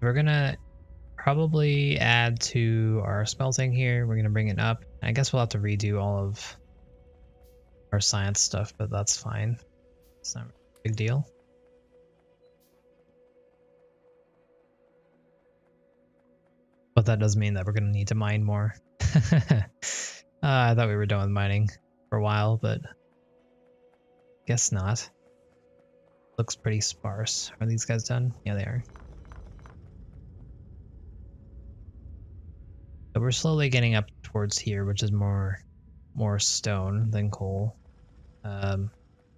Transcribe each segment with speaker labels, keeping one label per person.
Speaker 1: We're gonna probably add to our smelting here. We're gonna bring it up. I guess we'll have to redo all of our science stuff, but that's fine. It's not a big deal. But that does mean that we're gonna need to mine more. I thought we were done with mining for a while, but guess not. Looks pretty sparse. Are these guys done? Yeah, they are. So we're slowly getting up towards here, which is more stone than coal. I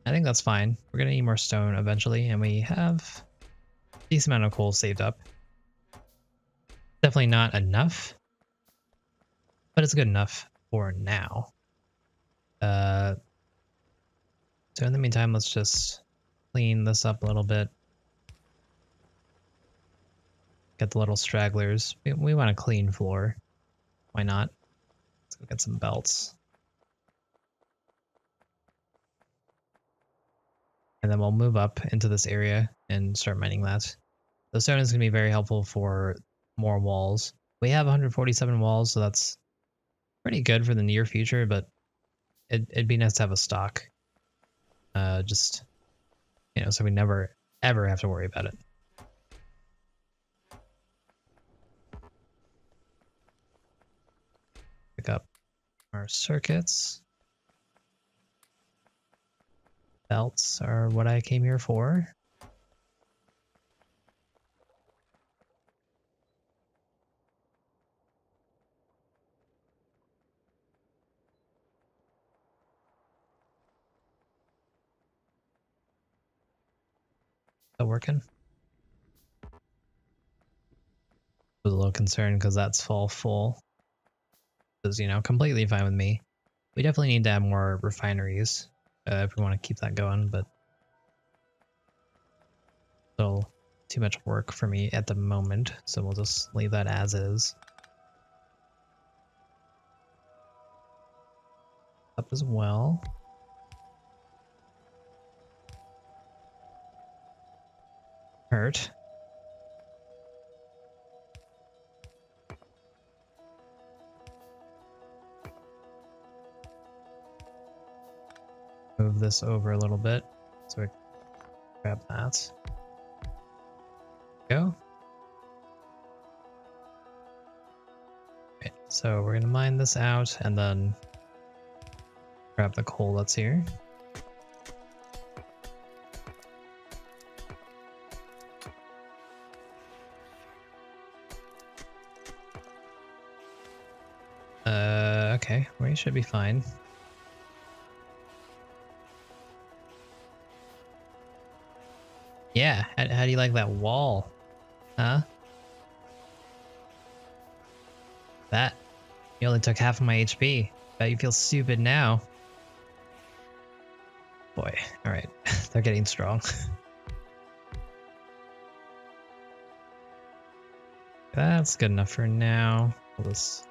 Speaker 1: think that's fine. We're gonna need more stone eventually, and we have a decent amount of coal saved up. Definitely not enough, but it's good enough for now. So in the meantime, let's just clean this up a little bit. Get the little stragglers. We want a clean floor. Why not? Let's go get some belts. And then we'll move up into this area and start mining that. The stone is going to be very helpful for more walls. We have 147 walls, so that's pretty good for the near future, but it'd be nice to have a stock. Just, you know, so we never, ever have to worry about it. Pick up our circuits. Belts are what I came here for. Still working? Was a little concerned because that's all full. Is, you know, completely fine with me. We definitely need to have more refineries if we want to keep that going, but still too much work for me at the moment, so we'll just leave that as is. Up as well. Hurt. Move this over a little bit so we grab that. Go. Okay, so we're gonna mine this out and then grab the coal that's here. Okay, we should be fine. Yeah, how do you like that wall? Huh? That. You only took half of my HP. Bet you feel stupid now. Boy, alright. They're getting strong. That's good enough for now. We'll just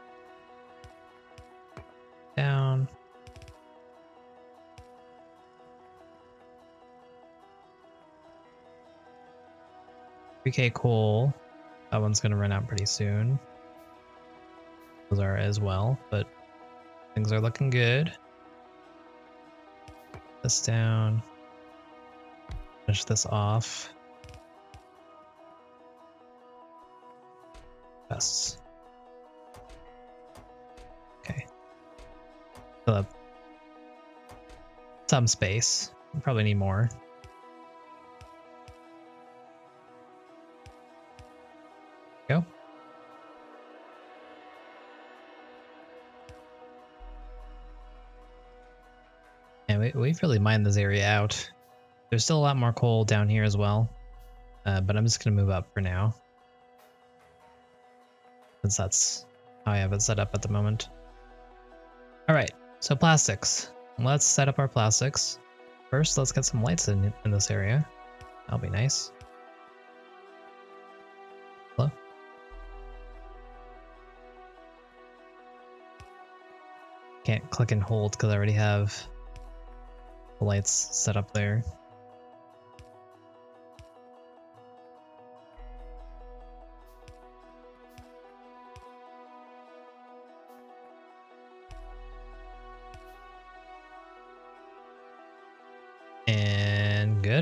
Speaker 1: down. $3K coal. That one's gonna run out pretty soon. Those are as well, but things are looking good. This down. Finish this off. Yes. Okay. Fill up some space. We probably need more. Go. And we've really mined this area out. There's still a lot more coal down here as well, but I'm just gonna move up for now, since that's how I have it set up at the moment. All right, so plastics. Let's set up our plastics. First, let's get some lights in this area. That'll be nice. Hello? Can't click and hold because I already have the lights set up there.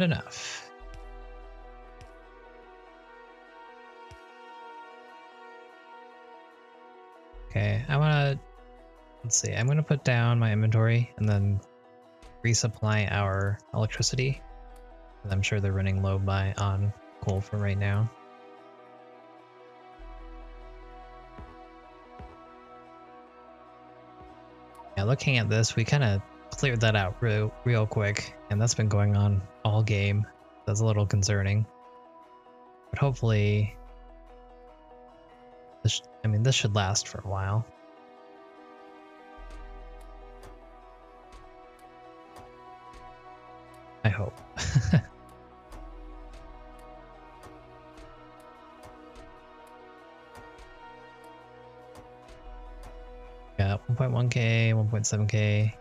Speaker 1: enough. Okay, let's see, I'm gonna put down my inventory and then resupply our electricity. I'm sure they're running low on coal for right now. Yeah, looking at this, we kind of cleared that out real quick, and that's been going on all game. That's a little concerning. But hopefully, this should last for a while. I hope. Yeah, 1.1k, 1.7k.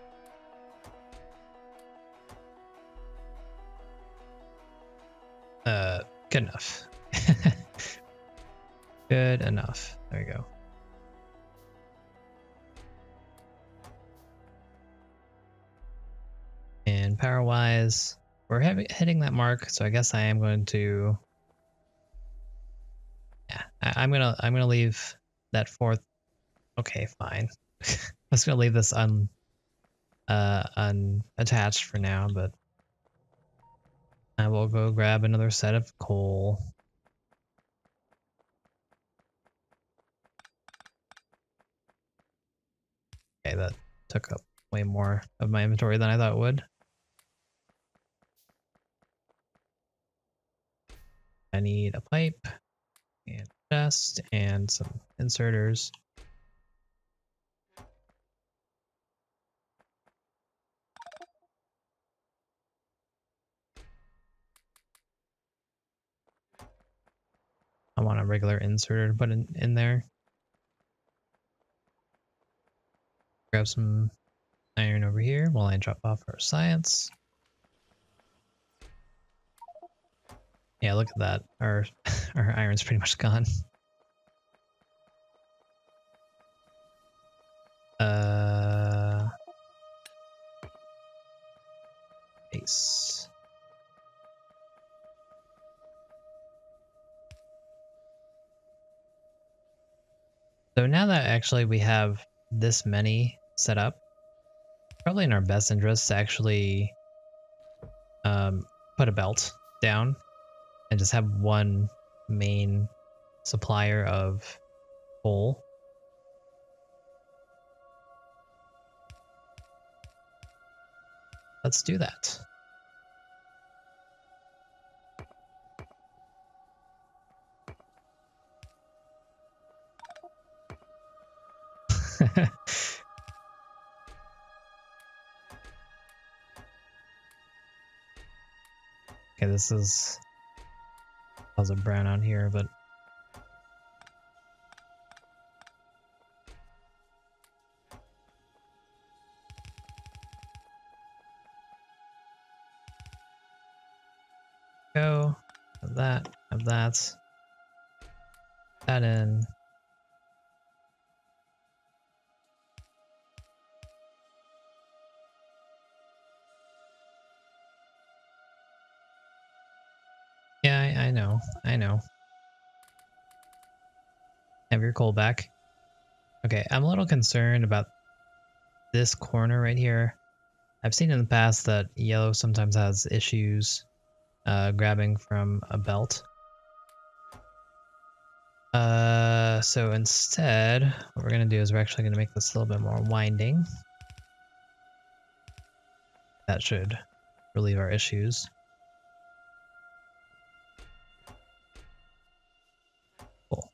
Speaker 1: Good enough. Good enough. There we go. And power-wise, we're hitting that mark, so I guess I am going to. Yeah, I'm gonna leave that fourth. Okay, fine. I was gonna leave this unattached for now, but I will go grab another set of coal. Okay, that took up way more of my inventory than I thought it would. I need a pipe and chest and some inserters. I want a regular inserter to put in there. Grab some iron over here while I drop off our science. Yeah, look at that. Our iron's pretty much gone. Ace. So now that actually we have this many set up, probably in our best interest to actually put a belt down and just have one main supplier of coal. Let's do that. Okay, this is a brown out here, but go have that in. Yeah, I know. Have your coal back. Okay, I'm a little concerned about this corner right here. I've seen in the past that yellow sometimes has issues grabbing from a belt. So instead, what we're gonna do is we're actually gonna make this a little bit more winding. That should relieve our issues. Cool.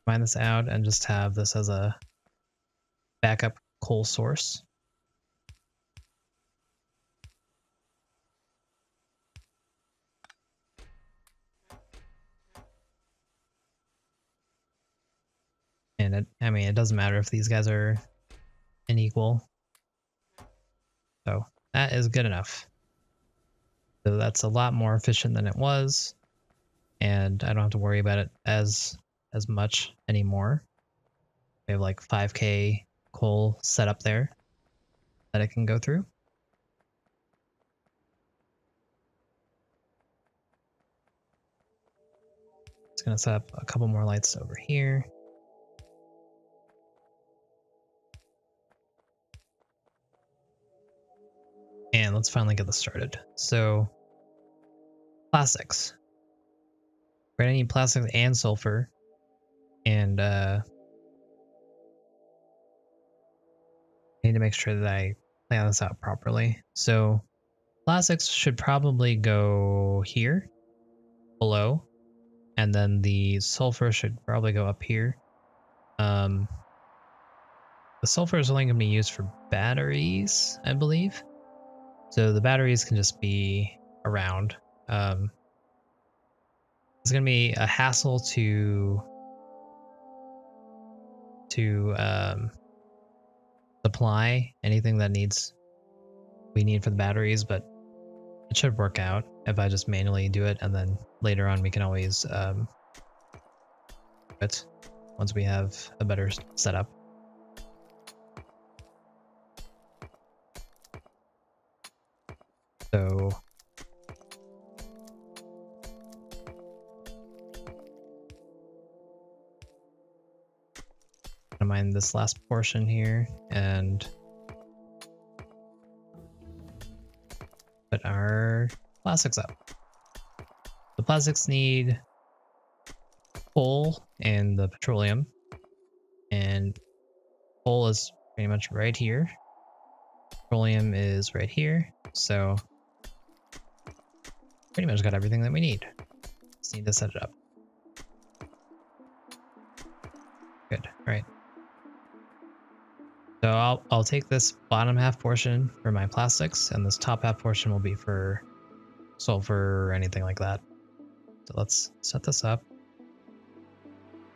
Speaker 1: Mine this out and just have this as a backup coal source. And it doesn't matter if these guys are unequal. So that is good enough. So that's a lot more efficient than it was, and I don't have to worry about it as much anymore. We have like 5k coal set up there that I can go through. It's gonna set up a couple more lights over here. And let's finally get this started. So, plastics. We're gonna need plastics and sulfur. And I need to make sure that I plan this out properly. So, plastics should probably go here, below. And then the sulfur should probably go up here. The sulfur is only going to be used for batteries, I believe. So the batteries can just be around. It's going to be a hassle to supply anything that we need for the batteries, but it should work out if I just manually do it, and then later on we can always do it once we have a better setup. So I'm gonna mine this last portion here and put our plastics up. The plastics need coal and the petroleum, and coal is pretty much right here. Petroleum is right here, so pretty much got everything that we need. Just need to set it up. Good. All right. So I'll take this bottom half portion for my plastics, and this top half portion will be for sulfur or anything like that. So let's set this up.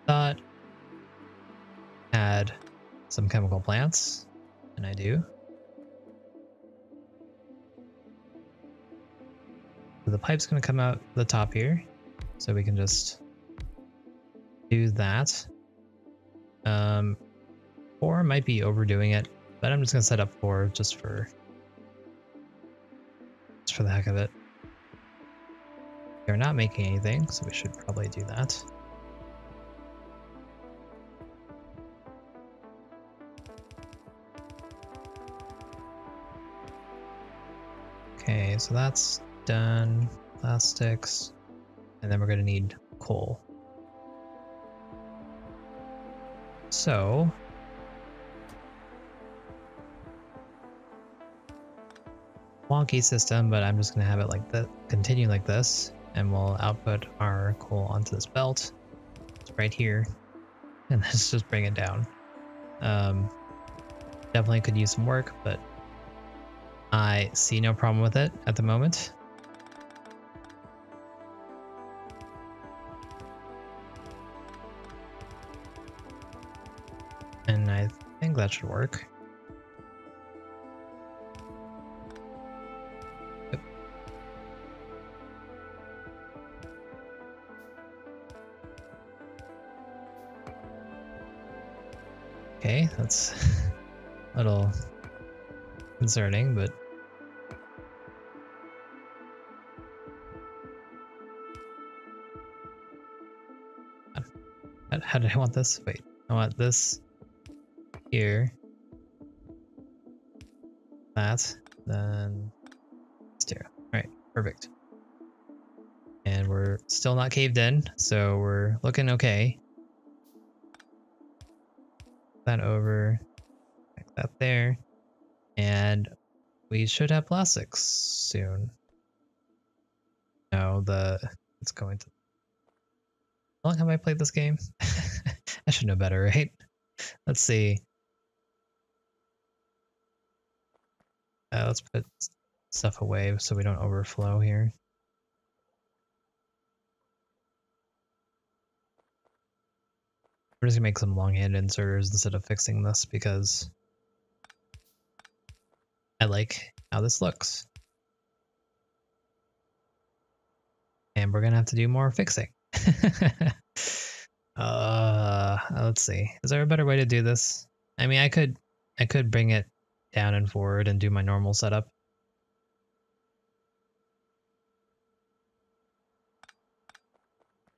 Speaker 1: Thought add some chemical plants, and I do. So the pipe's going to come out the top here, so we can just do that. 4 might be overdoing it, but I'm just going to set up 4 just for the heck of it. They're not making anything, so we should probably do that. Okay, so that's done. Plastics, and then we're going to need coal. So wonky system, but I'm just going to have it like that, continue like this, and we'll output our coal onto this belt. It's right here, and let's just bring it down. Definitely could use some work, but I see no problem with it at the moment. And I think that should work. Yep. Okay, that's a little concerning, but how did I want this? Wait, I want this here, that, then stereo. All right, perfect. And we're still not caved in, so we're looking okay. That over, back that there, and we should have plastics soon. No, it's going to. How long have I played this game? I should know better, right? Let's see. Let's put stuff away so we don't overflow here. We're just gonna make some longhand inserters instead of fixing this because I like how this looks. And we're gonna have to do more fixing. Let's see. Is there a better way to do this? I mean, I could bring it down and forward and do my normal setup.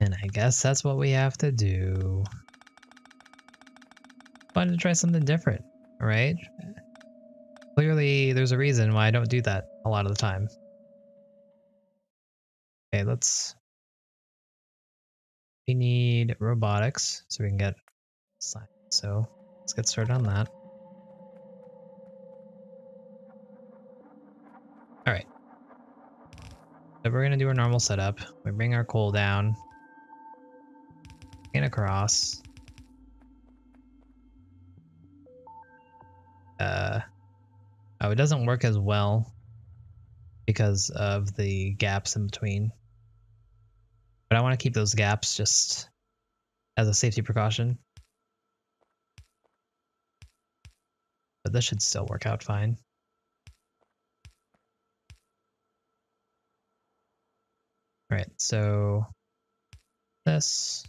Speaker 1: And I guess that's what we have to do. Fun to try something different, right? Clearly, there's a reason why I don't do that a lot of the time. Okay, we need robotics so we can get science. So let's get started on that. All right. So we're gonna do our normal setup. We bring our coal down, and across. Oh, it doesn't work as well because of the gaps in between. But I want to keep those gaps just as a safety precaution. But this should still work out fine. All right, so this.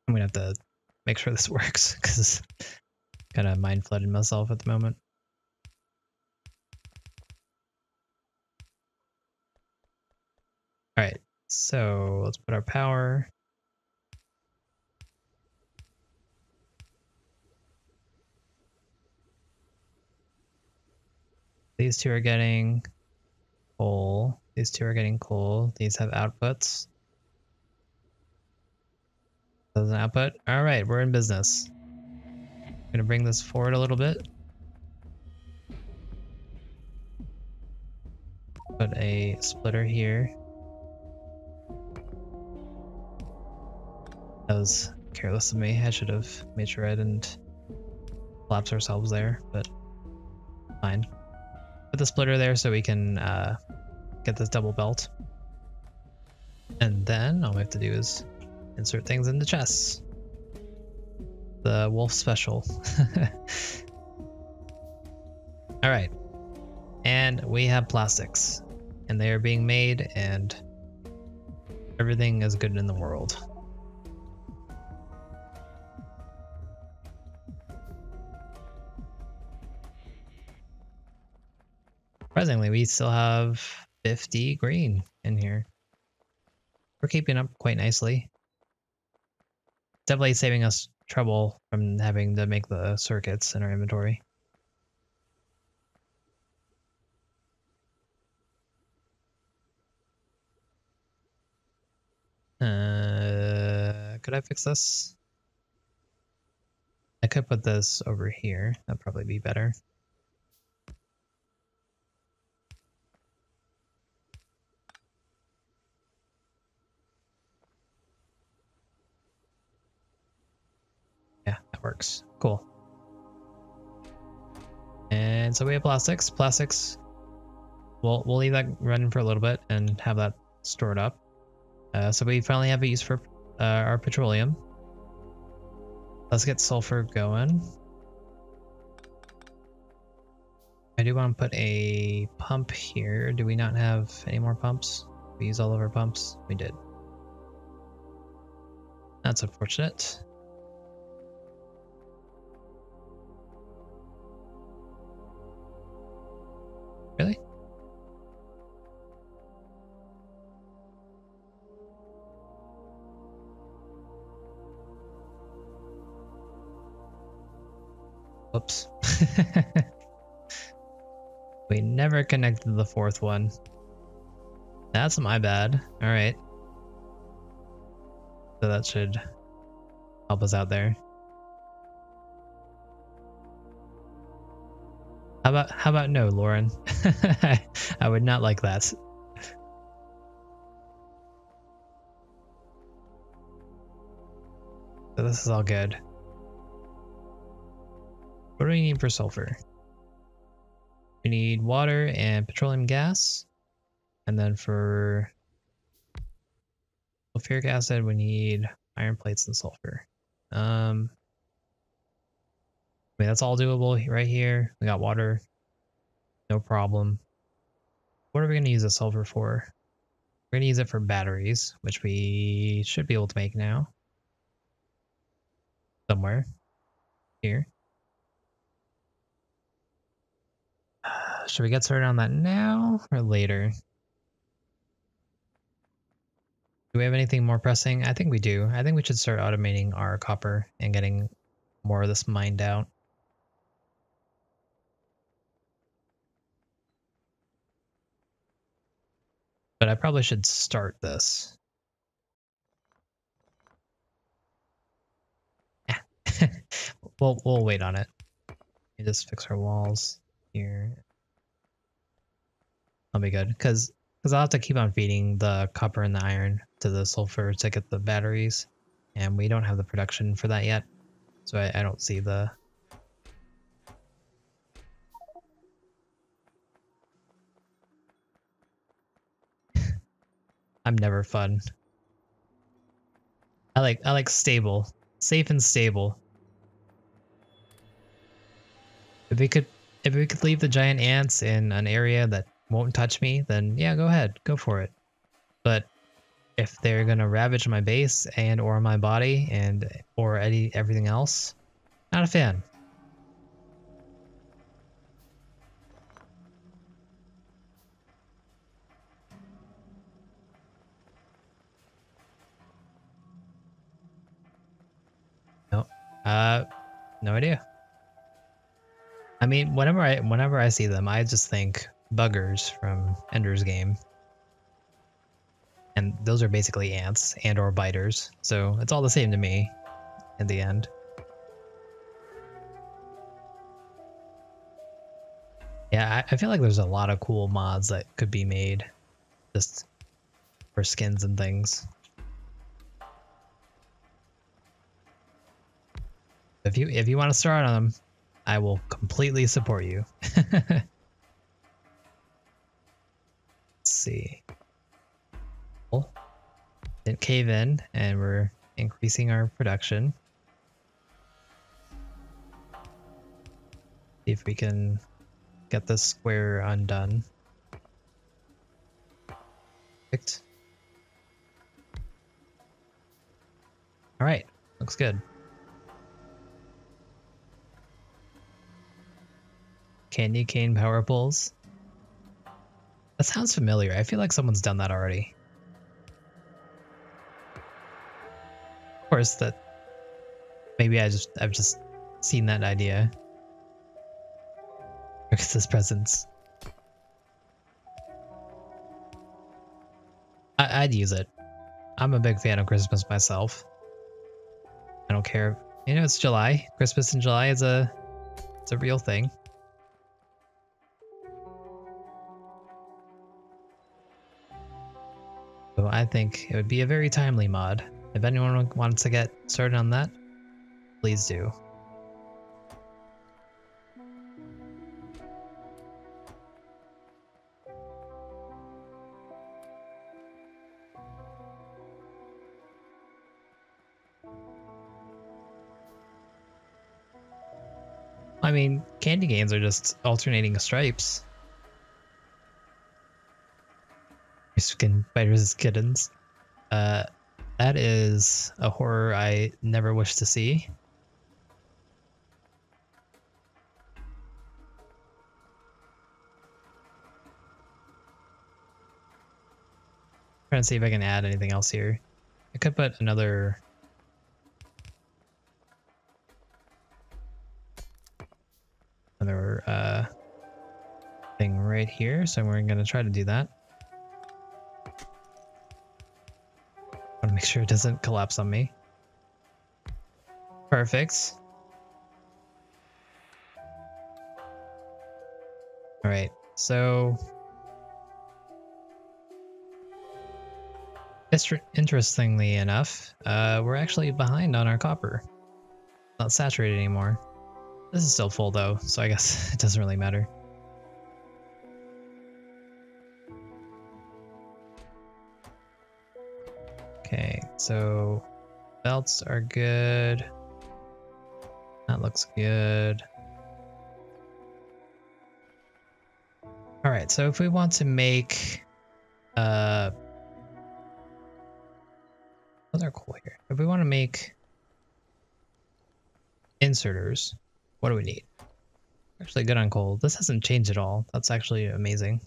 Speaker 1: I'm gonna have to make sure this works because kind of mind flooded myself at the moment. All right, so let's put our power. These two are getting coal. These two are getting coal. These have outputs. There's an output. All right, we're in business. I'm gonna bring this forward a little bit. Put a splitter here. That was careless of me. I should have made sure I didn't collapse ourselves there, but fine. Put the splitter there so we can get this double belt. And then all we have to do is insert things into chests. The wolf special. All right. And we have plastics. And they are being made and everything is good in the world. Surprisingly, we still have 50 green in here. We're keeping up quite nicely. Definitely saving us trouble from having to make the circuits in our inventory. Could I fix this? I could put this over here. That'd probably be better. Yeah, that works. Cool. And so we have plastics. Plastics. We'll leave that running for a little bit and have that stored up. So we finally have a use for our petroleum. Let's get sulfur going. I do want to put a pump here. Do we not have any more pumps? We use all of our pumps? We did. That's unfortunate. Really? Whoops. We never connected the fourth one. That's my bad. All right. So that should help us out there. How about no, Lauren? I would not like that. So this is all good. What do we need for sulfur? We need water and petroleum gas. And then for sulfuric acid, we need iron plates and sulfur. I mean, that's all doable right here. We got water. No problem. What are we going to use the sulfur for? We're gonna use it for batteries, which we should be able to make now. Somewhere here. Should we get started on that now or later? Do we have anything more pressing? I think we do. I think we should start automating our copper and getting more of this mined out. But I probably should start this. We'll wait on it. We just fix our walls here. I'll be good because I'll have to keep on feeding the copper and the iron to the sulfur to get the batteries, and we don't have the production for that yet, so I don't see the. I'm never fun. I like stable, safe and stable. If we could leave the giant ants in an area that won't touch me, then yeah, go ahead, go for it. But if they're gonna ravage my base and or my body and or everything else, not a fan. No, no idea. I mean, whenever I see them, I just think buggers from Ender's Game. And those are basically ants and or biters, so it's all the same to me in the end. Yeah, I feel like there's a lot of cool mods that could be made just for skins and things. If you want to start on them, I will completely support you. Let's see. Well, didn't cave in, and we're increasing our production. See if we can get this square undone. Perfect. All right, looks good. Candy cane power poles. That sounds familiar. I feel like someone's done that already. Of course, that maybe I've just seen that idea. Christmas presents. I'd use it. I'm a big fan of Christmas myself. I don't care. You know, it's July. Christmas in July is it's a real thing. So I think it would be a very timely mod. If anyone wants to get started on that, please do. I mean, candy canes are just alternating stripes. Skin biters as kittens. That is a horror I never wish to see. Trying to see if I can add anything else here. I could put another thing right here, so we're gonna try to do that. Want to make sure it doesn't collapse on me. Perfect. All right, so interestingly enough, we're actually behind on our copper. Not saturated anymore. This is still full though, so I guess it doesn't really matter. Okay, so belts are good. That looks good. All right, so if we want to make What's our coal here? If we want to make inserters, what do we need? Actually good on coal. This hasn't changed at all. That's actually amazing.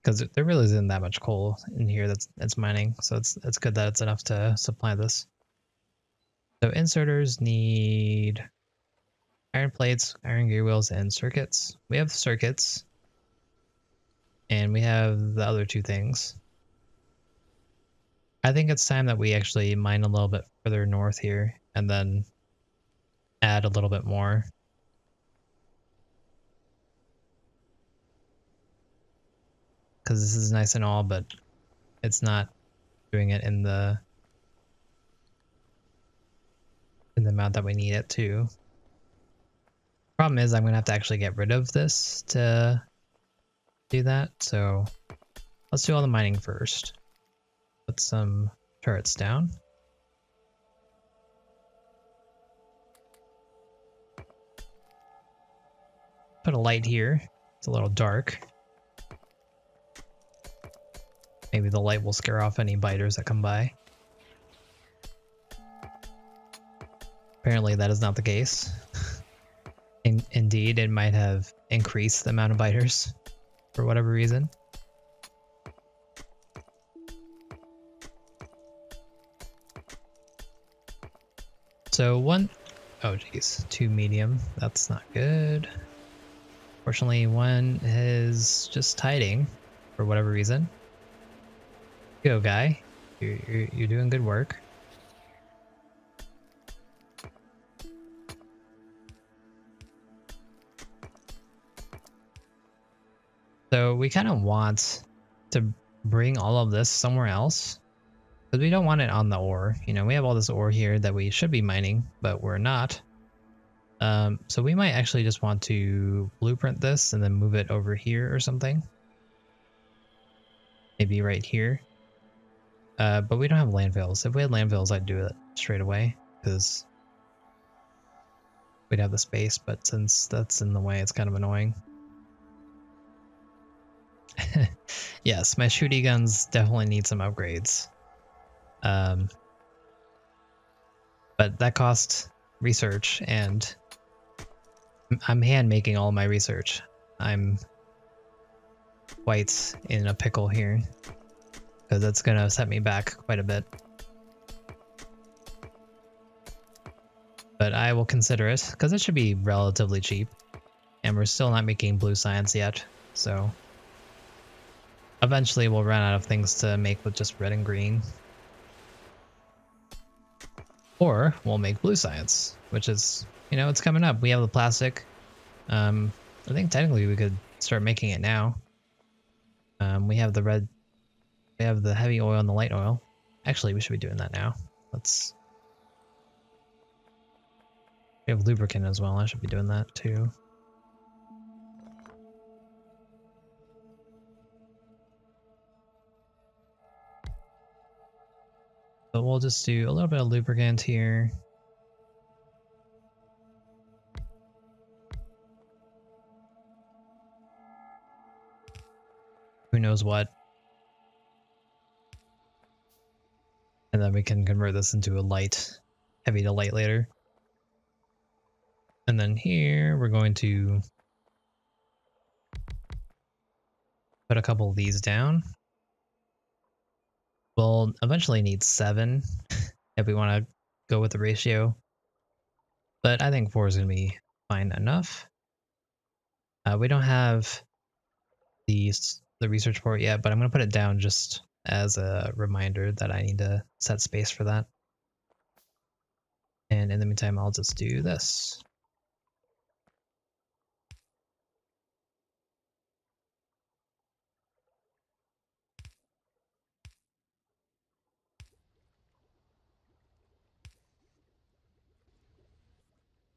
Speaker 1: Because there really isn't that much coal in here that's mining, so it's good that it's enough to supply this. So inserters need iron plates, iron gear wheels, and circuits. We have circuits, and we have the other two things. I think it's time that we actually mine a little bit further north here, and then add a little bit more. Because this is nice and all, but it's not doing it in the amount that we need it to. Problem is I'm gonna have to actually get rid of this to do that, so let's do all the mining first. Put some turrets down. Put a light here. It's a little dark. Maybe the light will scare off any biters that come by. Apparently that is not the case. Indeed, it might have increased the amount of biters for whatever reason. So oh geez, 2 medium, that's not good. Fortunately, 1 is just hiding for whatever reason. Go guy, you're doing good work. So we kind of want to bring all of this somewhere else, because we don't want it on the ore. You know, we have all this ore here that we should be mining, but we're not. So we might actually just want to blueprint this and then move it over here or something. Maybe right here. But we don't have landfills. If we had landfills, I'd do it straight away, because we'd have the space, but since that's in the way, it's kind of annoying. Yes, my shooty guns definitely need some upgrades. But that costs research, and I'm hand making all my research. I'm quite in a pickle here, because that's gonna set me back quite a bit. But I will consider it, because it should be relatively cheap, and we're still not making blue science yet, so eventually we'll run out of things to make with just red and green. Or we'll make blue science, which is, you know, it's coming up. We have the plastic. I think technically we could start making it now. We have the red, we have the heavy oil and the light oil. Actually, we should be doing that now. We have lubricant as well. I should be doing that too. But we'll just do a little bit of lubricant here. Who knows what. And then we can convert this into a light, heavy to light later. And then here we're going to put a couple of these down. We'll eventually need 7 if we want to go with the ratio, but I think 4 is going to be fine enough. We don't have the research port yet, but I'm going to put it down just as a reminder that I need to set space for that. And in the meantime, I'll just do this.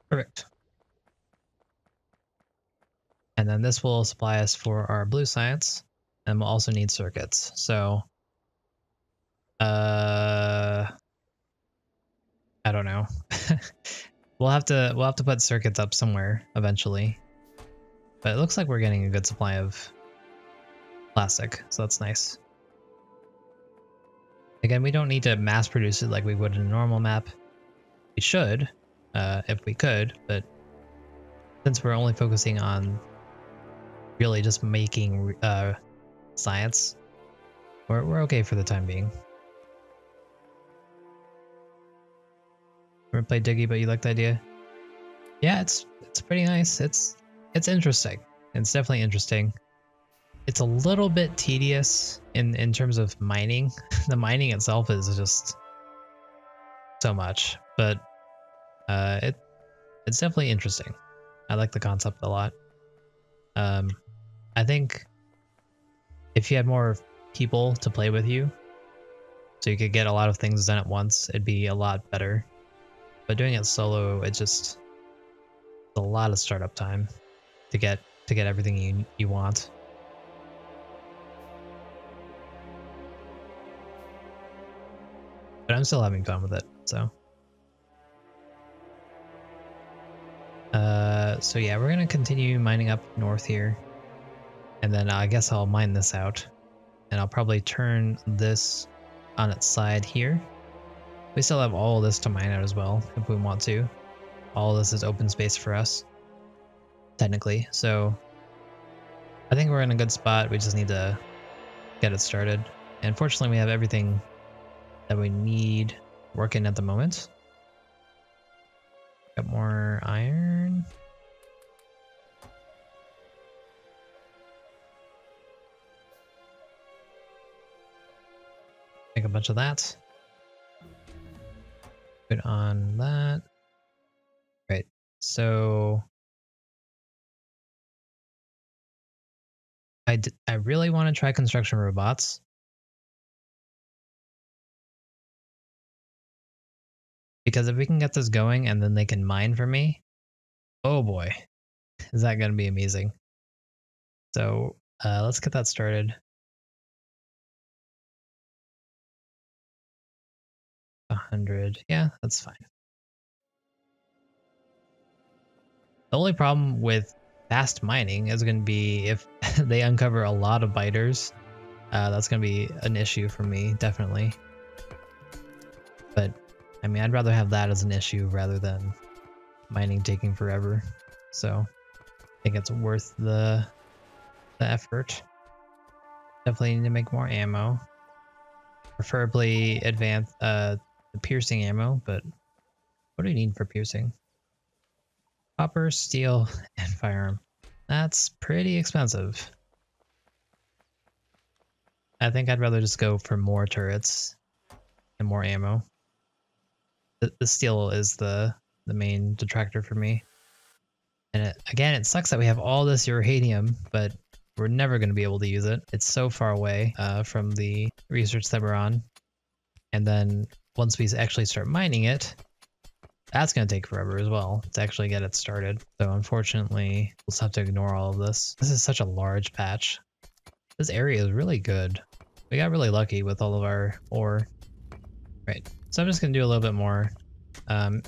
Speaker 1: Perfect. And then this will supply us for our blue science, and we'll also need circuits. So, I don't know. We'll have to put circuits up somewhere eventually. But it looks like we're getting a good supply of plastic, so that's nice. Again, we don't need to mass produce it like we would in a normal map. We should, if we could, but since we're only focusing on really just making science, we're okay for the time being. Never played Diggy, but you like the idea? Yeah, it's pretty nice. It's interesting. It's definitely interesting. It's a little bit tedious in terms of mining. The mining itself is just so much, but it's definitely interesting. I like the concept a lot. I think if you had more people to play with you, so you could get a lot of things done at once, it'd be a lot better. But doing it solo, it's a lot of startup time to get everything you want. But I'm still having fun with it, so. So yeah, we're gonna continue mining up north here. And then I guess I'll mine this out. And I'll probably turn this on its side here. We still have all of this to mine out as well, if we want to. All of this is open space for us, technically. So I think we're in a good spot. We just need to get it started. And fortunately, we have everything that we need working at the moment. Got more iron. Make a bunch of that. Put on that. Right. So I really want to try construction robots. Because if we can get this going and then they can mine for me, oh boy, is that going to be amazing. So let's get that started. 100, yeah, that's fine. The only problem with fast mining is going to be if they uncover a lot of biters. That's going to be an issue for me, definitely. But I mean, I'd rather have that as an issue rather than mining taking forever. So I think it's worth the effort. Definitely need to make more ammo. Preferably advanced the piercing ammo, but what do you need for piercing? Copper, steel, and firearm. That's pretty expensive. I think I'd rather just go for more turrets and more ammo. The steel is the main detractor for me. And again, it sucks that we have all this uranium, but we're never going to be able to use it. It's so far away from the research that we're on. And then once we actually start mining it, that's going to take forever as well to actually get it started. So unfortunately, we'll just have to ignore all of this. This is such a large patch. This area is really good. We got really lucky with all of our ore. Right, so I'm just going to do a little bit more. I'm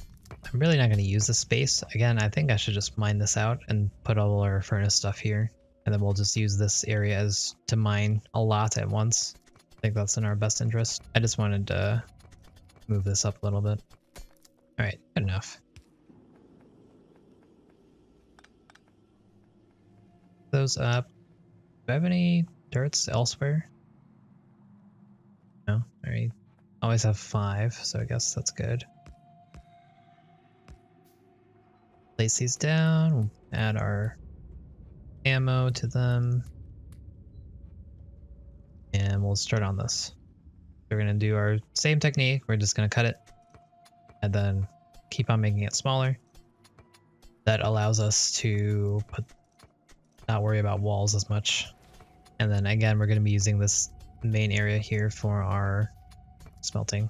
Speaker 1: really not going to use this space. Again, I think I should just mine this out and put all our furnace stuff here. And then we'll just use this area as to mine a lot at once. I think that's in our best interest. I just wanted to move this up a little bit. All right, good enough. Those up. Do I have any turrets elsewhere? No, I always have 5, so I guess that's good. Place these down, we'll add our ammo to them. And we'll start on this. We're gonna do our same technique, we're just gonna cut it and then keep on making it smaller. That allows us to not worry about walls as much. And then again, we're gonna be using this main area here for our smelting.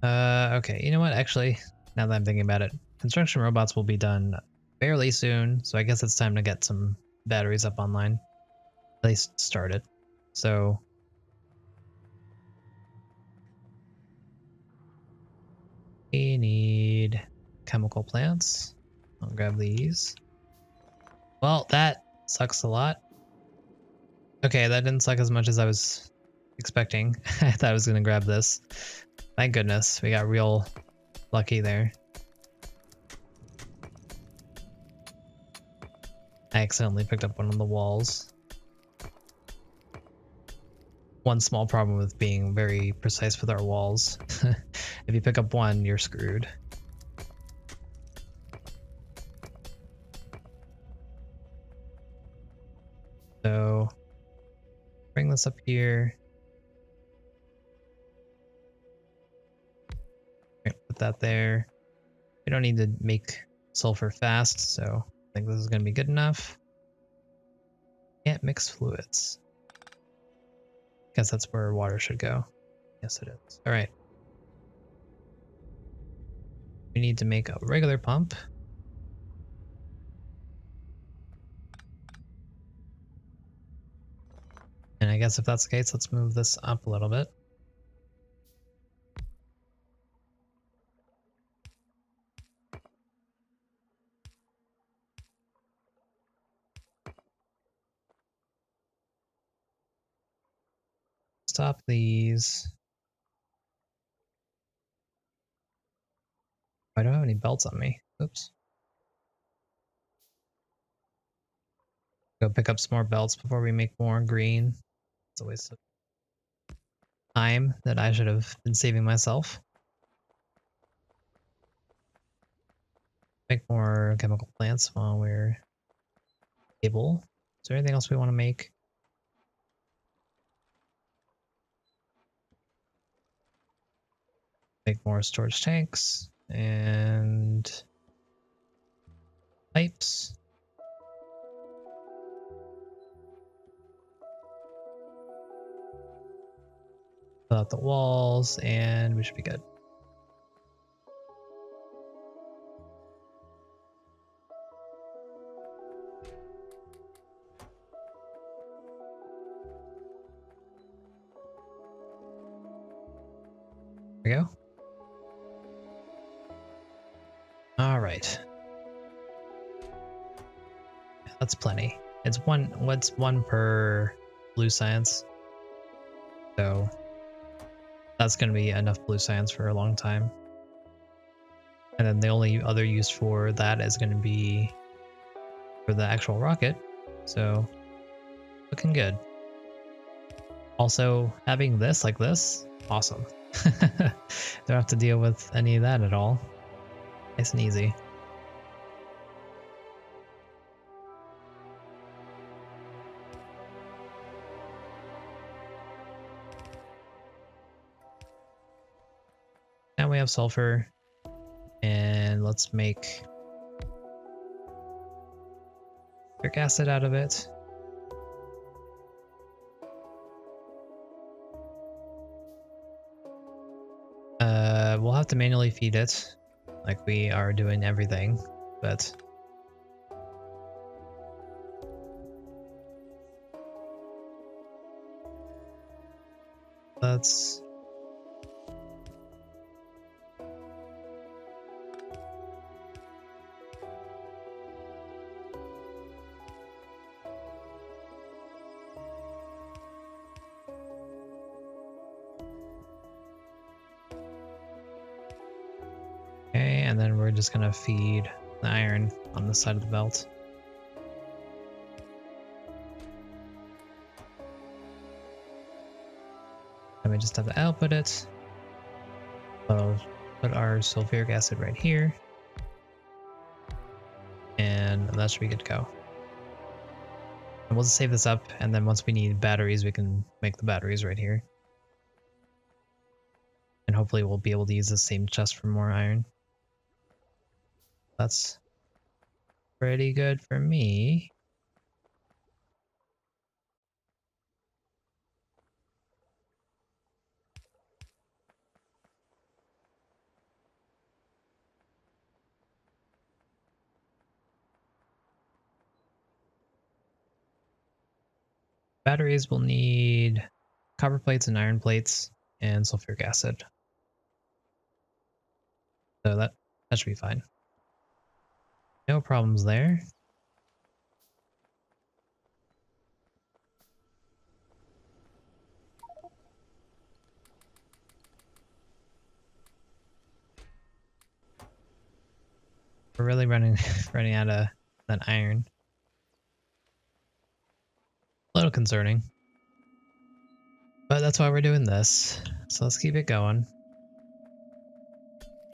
Speaker 1: Okay, you know what, actually, now that I'm thinking about it, construction robots will be done fairly soon, so I guess it's time to get some batteries up online. At least start it. So we need chemical plants. I'll grab these. Well, that sucks a lot. Okay, that didn't suck as much as I was expecting. I thought I was gonna grab this. Thank goodness, we got real lucky there. I accidentally picked up one of the walls. One small problem with being very precise with our walls. If you pick up one, you're screwed. So bring this up here. Put that there. We don't need to make sulfur fast, so I think this is going to be good enough. Can't mix fluids. Guess that's where water should go. Yes, it is. All right. We need to make a regular pump. And I guess if that's the case, let's move this up a little bit. Stop these. I don't have any belts on me. Oops. Go pick up some more belts before we make more green. It's a waste of time that I should have been saving myself. Make more chemical plants while we're able. Is there anything else we want to make? Make more storage tanks and pipes. Fill out the walls and we should be good. There we go. All right. That's plenty. It's one per blue science. So that's going to be enough blue science for a long time. And then the only other use for that is going to be for the actual rocket. So looking good. Also, having this like this, awesome. Don't have to deal with any of that at all. Nice and easy. Now we have sulfur, and let's make sulfuric acid out of it. We'll have to manually feed it, like we are doing everything, but let's okay, and then we're just gonna feed the iron on the side of the belt. And we just have to output it. So put our sulfuric acid right here. And that should be good to go. And we'll just save this up, and then once we need batteries, we can make the batteries right here. And hopefully we'll be able to use the same chest for more iron. That's pretty good for me. Batteries will need copper plates and iron plates and sulfuric acid. So that should be fine. No problems there. we're really running running out of that iron. A little concerning. But that's why we're doing this. So let's keep it going.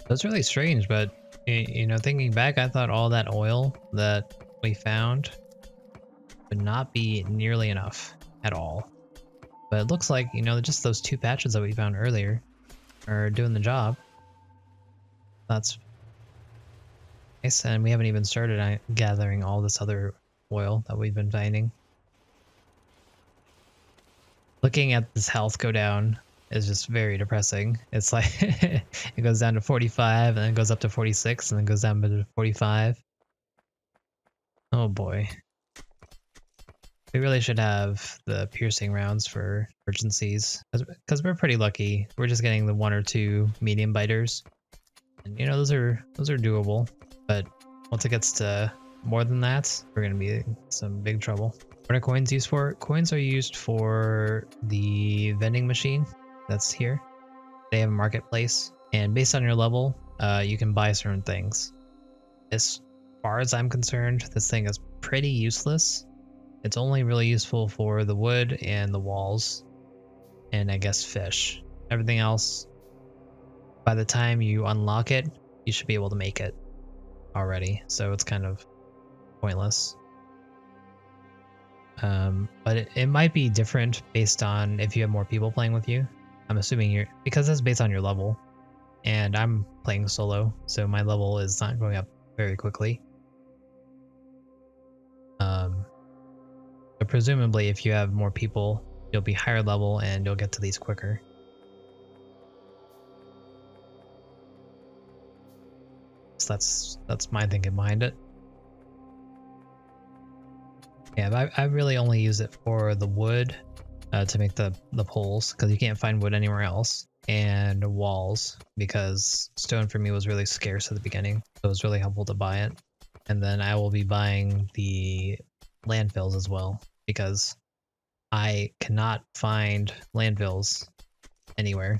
Speaker 1: That's really strange, but you know, thinking back, I thought all that oil that we found would not be nearly enough at all. But it looks like, you know, just those 2 patches that we found earlier are doing the job. That's nice, and we haven't even started gathering all this other oil that we've been finding. Looking at this health go down is just very depressing. It's like it goes down to 45 and then goes up to 46 and then goes down to 45. Oh boy. We really should have the piercing rounds for emergencies because we're pretty lucky. We're just getting the 1 or 2 medium biters. And you know, those are doable, but once it gets to more than that, we're gonna be in some big trouble. What are coins used for? Coins are used for the vending machine that's here. They have a marketplace, and based on your level, you can buy certain things. As far as I'm concerned, this thing is pretty useless. It's only really useful for the wood and the walls, and I guess fish. Everything else, by the time you unlock it, you should be able to make it already, so it's kind of pointless. But it might be different based on if you have more people playing with you. I'm assuming because that's based on your level, and I'm playing solo, so my level is not going up very quickly. But presumably if you have more people, you'll be higher level and you'll get to these quicker. So that's my thinking behind it. Yeah, but I really only use it for the wood to make the poles, because you can't find wood anywhere else, and walls, because stone for me was really scarce at the beginning, so it was really helpful to buy it. And then I will be buying the landfills as well, because I cannot find landfills anywhere,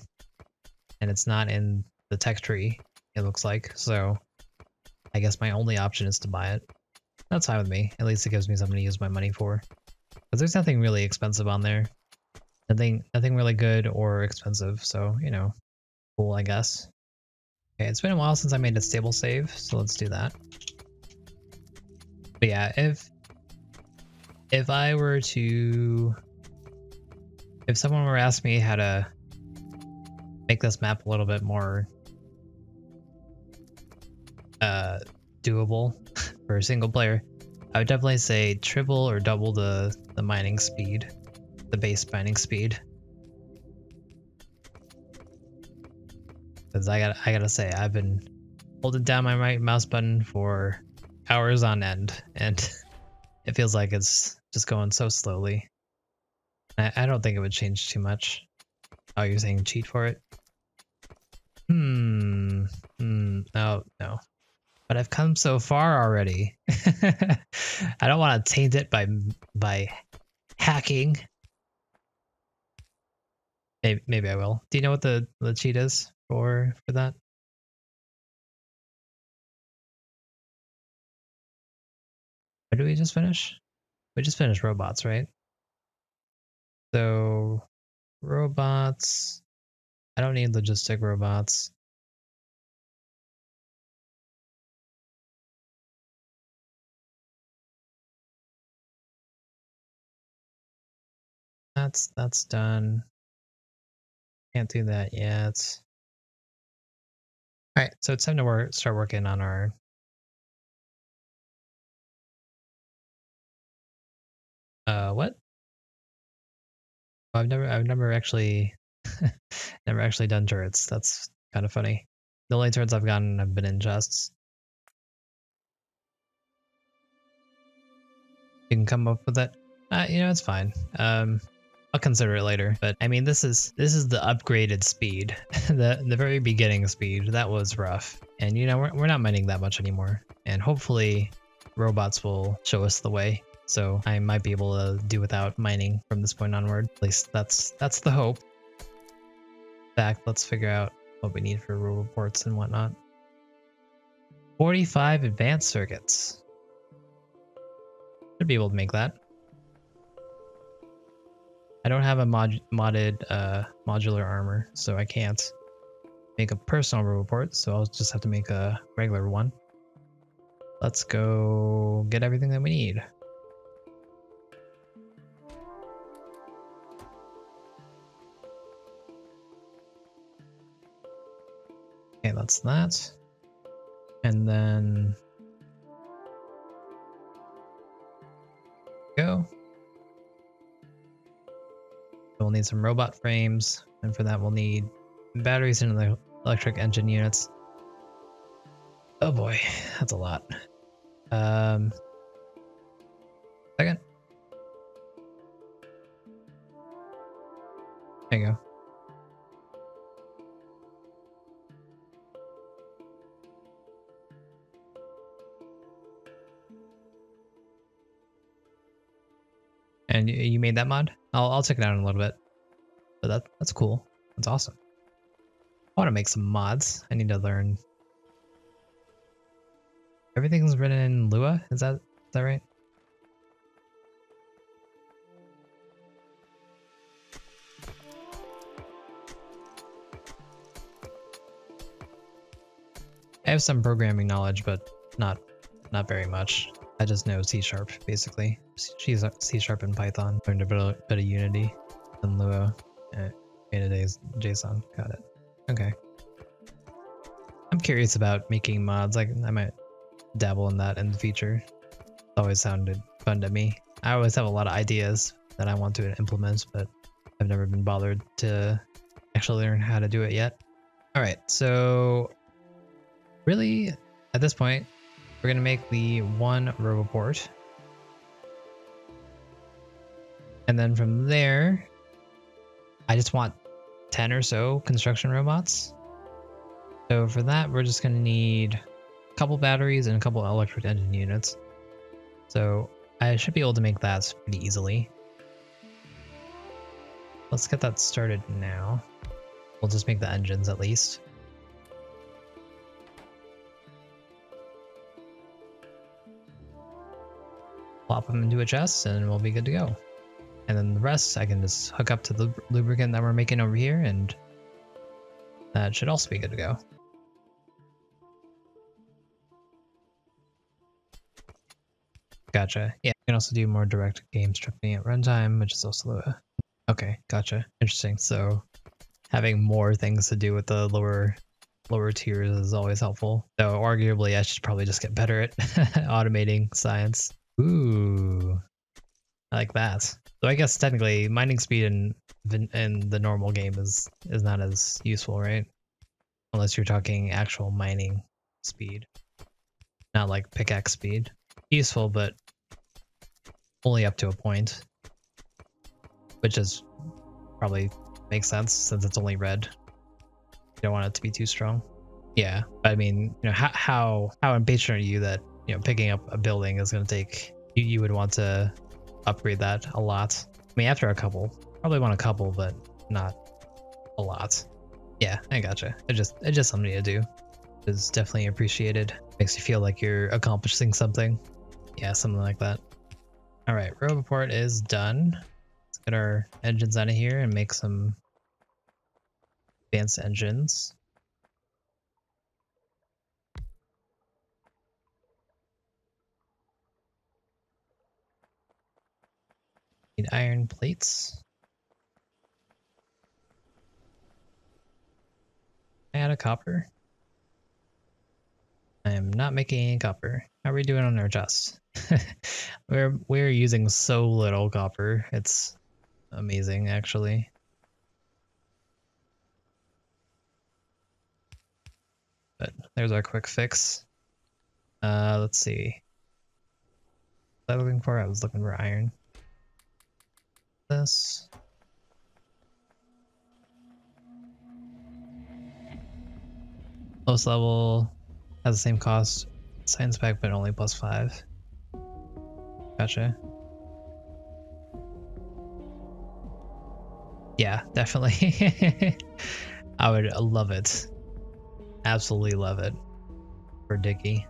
Speaker 1: and it's not in the tech tree, it looks like, so I guess my only option is to buy it. That's fine with me. At least it gives me something to use my money for. Because there's nothing really expensive on there. Nothing really good or expensive, so, you know, cool, I guess. Okay, it's been a while since I made a stable save, so let's do that. But yeah, if I were to... If someone were to ask me how to make this map a little bit more doable for a single player, I would definitely say triple or double the mining speed, the base mining speed. Because I gotta say, I've been holding down my right mouse button for hours on end, and it feels like it's just going so slowly. I don't think it would change too much. Oh, you're saying cheat for it? No. But I've come so far already. I don't want to taint it by hacking. Maybe I will. Do you know what the cheat is for that? Or did we just finish? We just finished robots, right? So robots. I don't need logistic robots. That's done. Can't do that yet. All right, so it's time to start working on our what? I've never actually never actually done turrets. That's kind of funny. The only turrets I've gotten have been in chests. You can come up with it. You know, it's fine. I'll consider it later. But I mean, this is the upgraded speed, the very beginning speed. That was rough, and you know, we're not mining that much anymore. And hopefully, robots will show us the way. So I might be able to do without mining from this point onward. At least that's the hope. In fact, let's figure out what we need for roboports and whatnot. 45 advanced circuits. Should be able to make that. I don't have a modded modular armor, so I can't make a personal report, so I'll just have to make a regular one. Let's go get everything that we need. Okay, that's that. And then go. We'll need some robot frames, and for that we'll need batteries and the electric engine units. Oh boy, that's a lot. Second. There you go. And you made that mod? I'll check it out in a little bit. But that's cool. That's awesome. I want to make some mods. I need to learn. Everything's written in Lua. Is that right? I have some programming knowledge, but not very much. I just know C# basically. C# and Python. Learned a bit of Unity and Lua. Made a JSON. Got it. Okay. I'm curious about making mods. I might dabble in that in the future. It's always sounded fun to me. I always have a lot of ideas that I want to implement, but I've never been bothered to actually learn how to do it yet. All right, so really at this point, we're gonna make the one roboport. And then from there, I just want 10 or so construction robots. So for that, we're just gonna need a couple batteries and a couple electric engine units. So I should be able to make that pretty easily. Let's get that started now. We'll just make the engines at least. Plop them into a chest and we'll be good to go. And then the rest I can just hook up to the lubricant that we're making over here, and that should also be good to go. Gotcha. Yeah, you can also do more direct game stripping at runtime, which is also okay, gotcha. Interesting. So having more things to do with the lower tiers is always helpful. So arguably I should probably just get better at automating science. Ooh. I like that. So I guess technically mining speed in the normal game is not as useful, right? Unless you're talking actual mining speed. Not like pickaxe speed. Useful, but only up to a point. Which is probably makes sense since it's only red. You don't want it to be too strong. Yeah, but I mean, you know, how impatient are you that, you know, picking up a building is going to take, you would want to upgrade that a lot. I mean, after a couple, probably want a couple, but not a lot. Yeah, I gotcha. It's just something to do. It's definitely appreciated. Makes you feel like you're accomplishing something. Yeah, something like that. All right, roboport is done. Let's get our engines out of here and make some advanced engines. Need iron plates. Add a copper. I am not making any copper. How are we doing on our chests? We're using so little copper. It's amazing, actually. But there's our quick fix. Let's see. What was I looking for? I was looking for iron. This. Lowest level has the same cost. Science pack, but only +5. Gotcha. Yeah, definitely. I would love it. Absolutely love it for Diggy.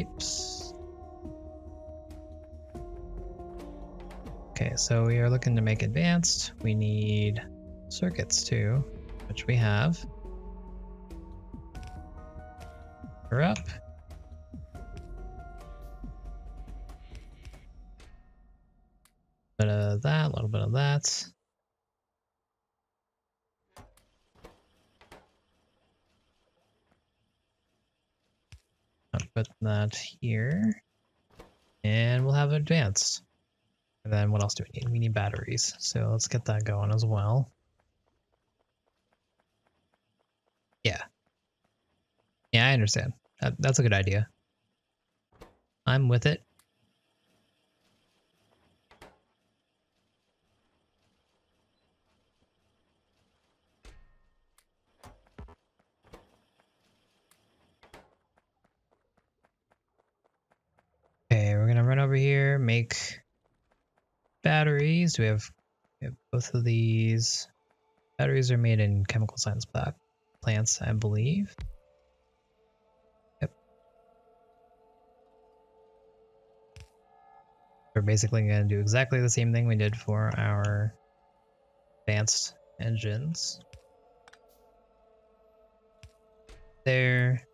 Speaker 1: pipes. Okay, so we are looking to make advanced. We need circuits too, which we have. We're up. Bit of that, a little bit of that. I'll put that here. And we'll have advanced. And then what else do we need? We need batteries. So let's get that going as well. Yeah. Yeah, I understand. That's a good idea. I'm with it. Okay, we're gonna run over here, make batteries. We have both of these. Batteries are made in chemical science plants, I believe. Yep. We're basically gonna do exactly the same thing we did for our advanced engines. There.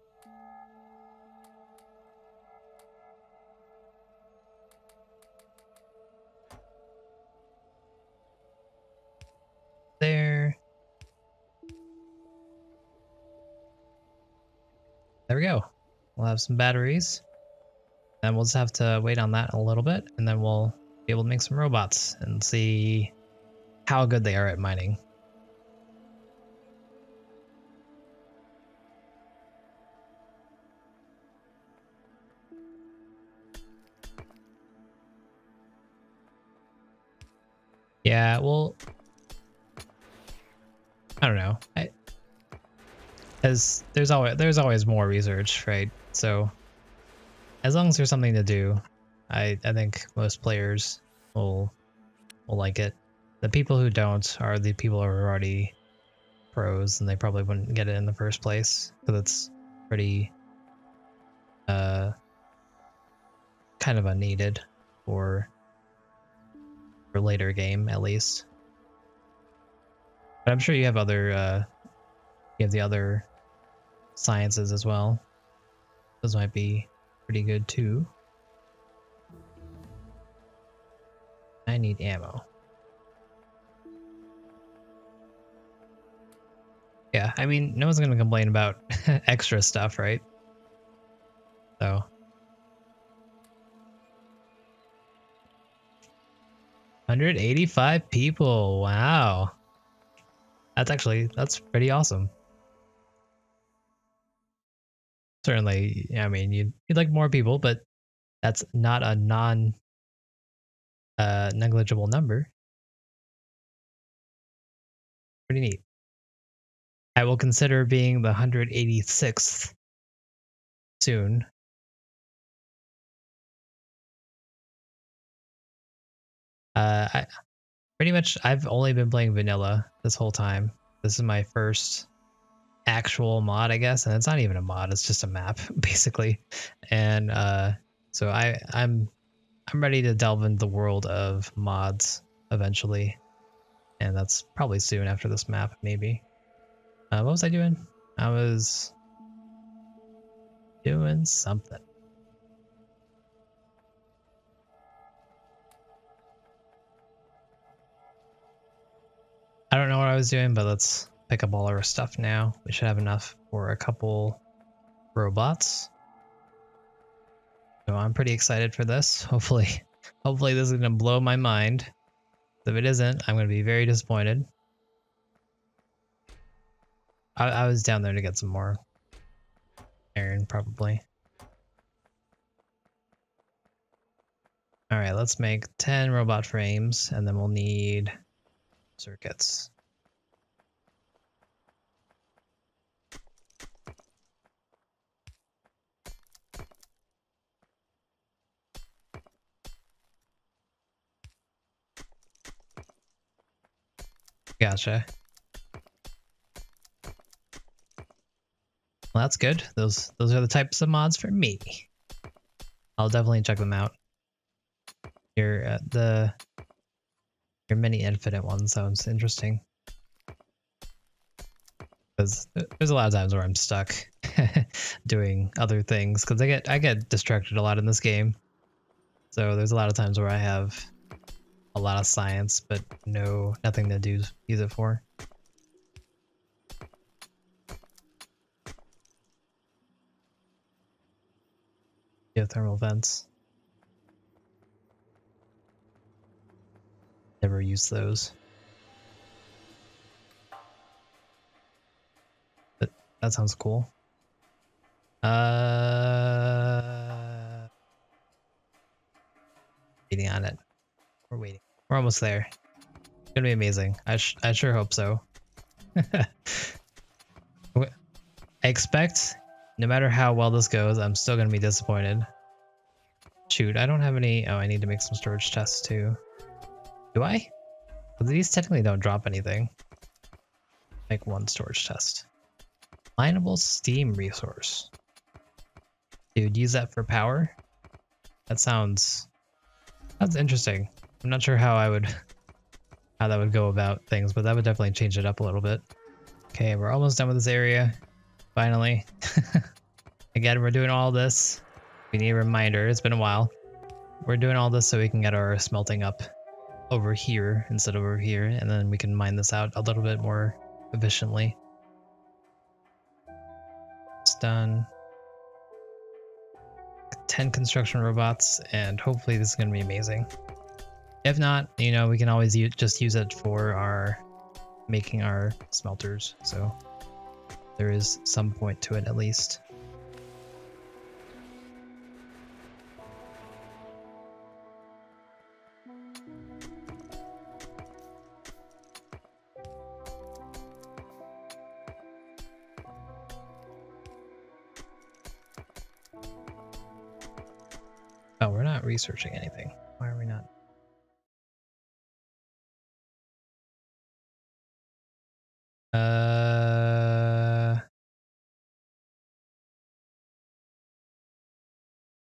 Speaker 1: There. There we go. We'll have some batteries. And we'll just have to wait on that a little bit, and then we'll be able to make some robots and see how good they are at mining. Yeah, well, I don't know. As there's always more research, right? So as long as there's something to do, I think most players will like it. The people who don't are the people who are already pros, and they probably wouldn't get it in the first place because it's pretty kind of unneeded for later game at least. But I'm sure you have other the other sciences as well. Those might be pretty good too. I need ammo. Yeah, I mean, no one's gonna complain about extra stuff, right? So 185 people. Wow. That's pretty awesome. Certainly, I mean, you'd like more people, but that's not a negligible number. Pretty neat. I will consider being the 186th soon. I've only been playing vanilla this whole time. This is my first actual mod, I guess, and it's not even a mod, it's just a map basically. And so I'm ready to delve into the world of mods eventually, and that's probably soon after this map maybe. What was I doing? I was doing something. I don't know what I was doing, but let's pick up all our stuff now. We should have enough for a couple robots. So I'm pretty excited for this. Hopefully this is gonna blow my mind. If it isn't, I'm gonna be very disappointed. I was down there to get some more iron, probably. All right, let's make 10 robot frames, and then we'll need circuits. Gotcha. Well, that's good. Those are the types of mods for me. I'll definitely check them out. Your mini infinite one sounds interesting. Because there's a lot of times where I'm stuck doing other things because I get distracted a lot in this game. So there's a lot of times where I have a lot of science but nothing to use it for. Geothermal vents. Never use those. But that sounds cool. Waiting on it. We're waiting. We're almost there. It's gonna be amazing. I sure hope so. I expect no matter how well this goes, I'm still gonna be disappointed. Shoot, I don't have any. Oh, I need to make some storage tests too. Do I? Well, these technically don't drop anything. Make one storage test. Mineable steam resource. Dude, use that for power? That sounds interesting. I'm not sure how that would go about things, but that would definitely change it up a little bit. Okay, we're almost done with this area. Finally. Again, we're doing all this. We need a reminder. It's been a while. We're doing all this so we can get our smelting up over here instead of over here, and then we can mine this out a little bit more efficiently. It's done. 10 construction robots, and hopefully this is going to be amazing. If not, you know, we can always just use it for making our smelters, so there is some point to it at least. Oh, we're not researching anything. Why are we not?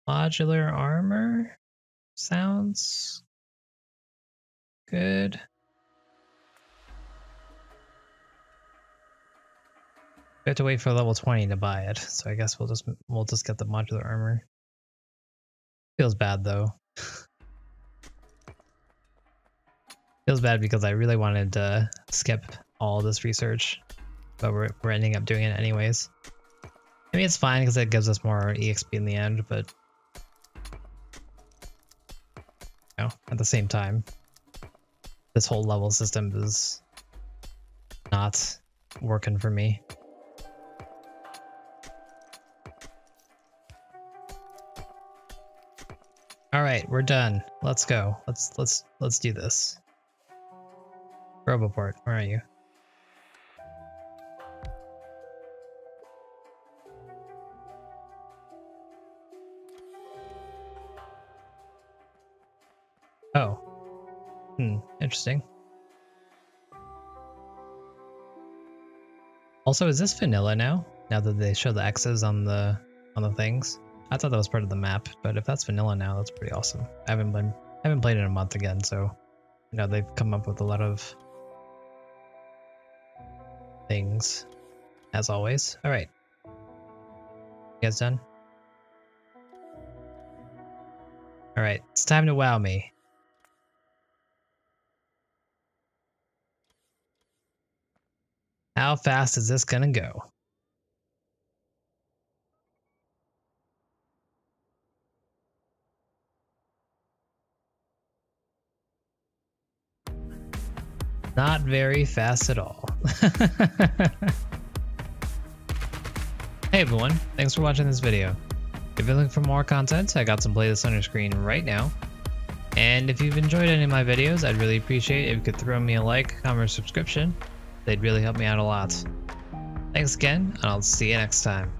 Speaker 1: Modular armor sounds good. We have to wait for level 20 to buy it, so I guess we'll just get the modular armor. Feels bad though. Feels bad because I really wanted to skip all this research, but we're ending up doing it anyways. I mean, it's fine because it gives us more EXP in the end, but you know, at the same time, this whole level system is not working for me. All right, we're done. Let's go. Let's do this. Roboport, where are you? Oh. Interesting. Also, is this vanilla now? Now that they show the X's on the things? I thought that was part of the map, but if that's vanilla now, that's pretty awesome. I haven't played in a month again, so you know they've come up with a lot of things, as always. All right, you guys done? All right, it's time to wow me. How fast is this gonna go? Not very fast at all. Hey everyone, thanks for watching this video. If you're looking for more content, I got some playlists on your screen right now. And if you've enjoyed any of my videos, I'd really appreciate it if you could throw me a like, comment, or subscription. They'd really help me out a lot. Thanks again, and I'll see you next time.